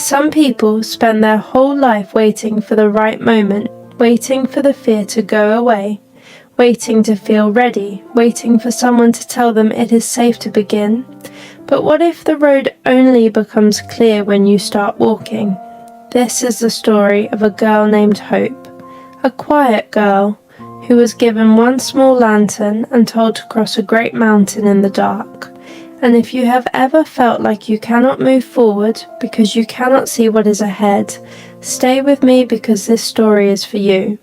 Some people spend their whole life waiting for the right moment, waiting for the fear to go away, waiting to feel ready, waiting for someone to tell them it is safe to begin. But what if the road only becomes clear when you start walking? This is the story of a girl named Hope, a quiet girl who was given one small lantern and told to cross a great mountain in the dark. And if you have ever felt like you cannot move forward because you cannot see what is ahead, stay with me because this story is for you.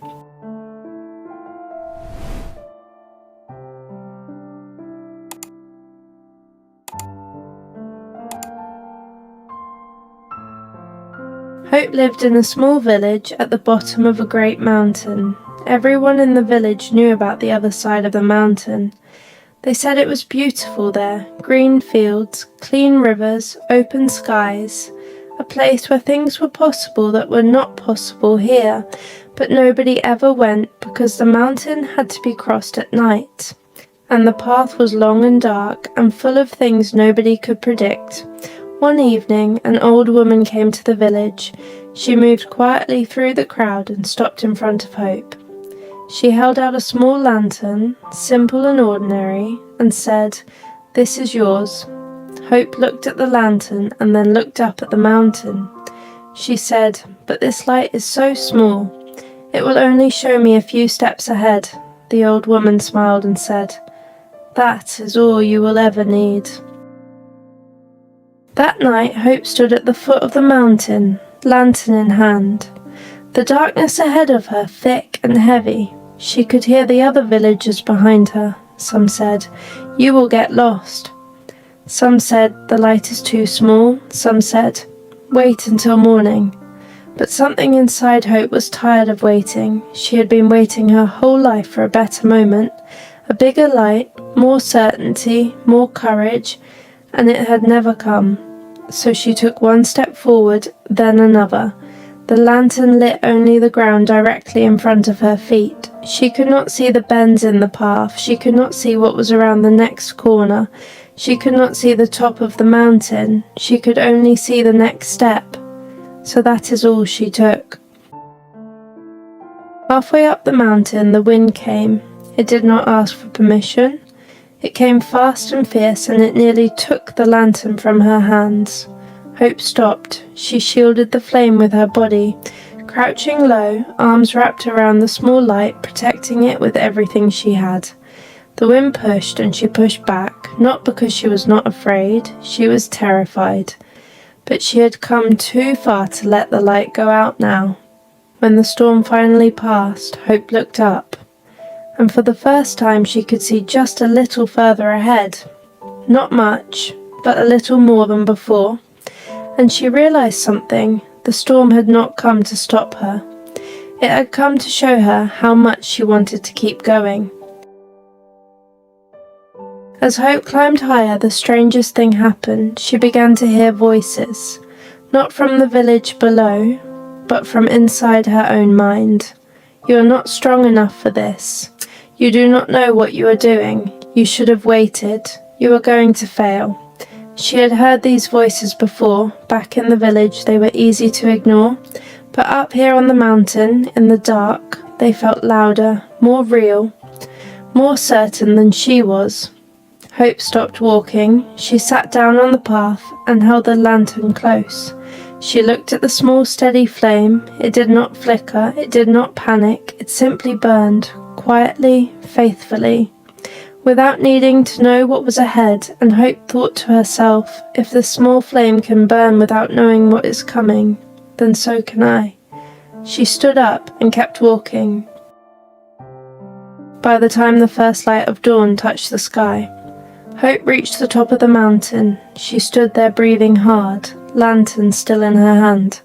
Hope lived in a small village at the bottom of a great mountain. Everyone in the village knew about the other side of the mountain. They said it was beautiful there, green fields, clean rivers, open skies, a place where things were possible that were not possible here, but nobody ever went because the mountain had to be crossed at night, and the path was long and dark and full of things nobody could predict. One evening, an old woman came to the village. She moved quietly through the crowd and stopped in front of Hope. She held out a small lantern, simple and ordinary, and said, "This is yours." Hope looked at the lantern and then looked up at the mountain. She said, "But this light is so small. It will only show me a few steps ahead." The old woman smiled and said, "That is all you will ever need." That night, Hope stood at the foot of the mountain, lantern in hand. The darkness ahead of her thick and heavy. She could hear the other villagers behind her. Some said, "You will get lost." Some said, "The light is too small." Some said, "Wait until morning." But something inside Hope was tired of waiting. She had been waiting her whole life for a better moment, a bigger light, more certainty, more courage, and it had never come. So she took one step forward, then another. The lantern lit only the ground directly in front of her feet. She could not see the bends in the path. She could not see what was around the next corner. She could not see the top of the mountain. She could only see the next step. So that is all she took. Halfway up the mountain, the wind came. It did not ask for permission. It came fast and fierce, and it nearly took the lantern from her hands. Hope stopped. She shielded the flame with her body, crouching low, arms wrapped around the small light, protecting it with everything she had. The wind pushed and she pushed back, not because she was not afraid, she was terrified. But she had come too far to let the light go out now. When the storm finally passed, Hope looked up, and for the first time she could see just a little further ahead. Not much, but a little more than before. And she realized something. The storm had not come to stop her. It had come to show her how much she wanted to keep going. As Hope climbed higher, the strangest thing happened. She began to hear voices, not from the village below, but from inside her own mind. "You are not strong enough for this. You do not know what you are doing. You should have waited. You are going to fail." She had heard these voices before. Back in the village they were easy to ignore, but up here on the mountain, in the dark, they felt louder, more real, more certain than she was. Hope stopped walking. She sat down on the path and held the lantern close. She looked at the small steady flame. It did not flicker, it did not panic, it simply burned, quietly, faithfully, without needing to know what was ahead. And Hope thought to herself, if the small flame can burn without knowing what is coming, then so can I. She stood up and kept walking. By the time the first light of dawn touched the sky, Hope reached the top of the mountain. She stood there breathing hard, lantern still in her hand.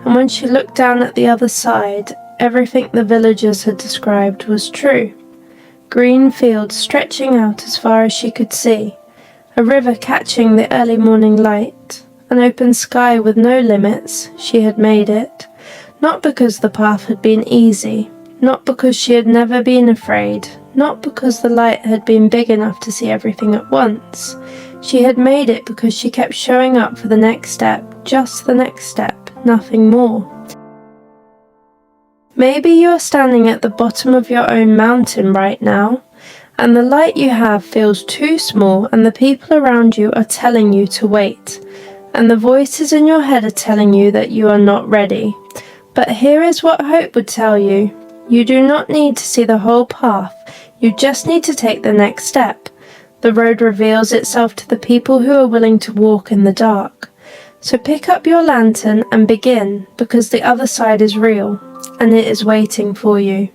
And when she looked down at the other side, everything the villagers had described was true. Green fields stretching out as far as she could see, a river catching the early morning light, an open sky with no limits. She had made it, not because the path had been easy, not because she had never been afraid, not because the light had been big enough to see everything at once. She had made it because she kept showing up for the next step, just the next step, nothing more. Maybe you are standing at the bottom of your own mountain right now, and the light you have feels too small, and the people around you are telling you to wait, and the voices in your head are telling you that you are not ready. But here is what hope would tell you. You do not need to see the whole path, you just need to take the next step. The road reveals itself to the people who are willing to walk in the dark. So pick up your lantern and begin, because the other side is real, and it is waiting for you.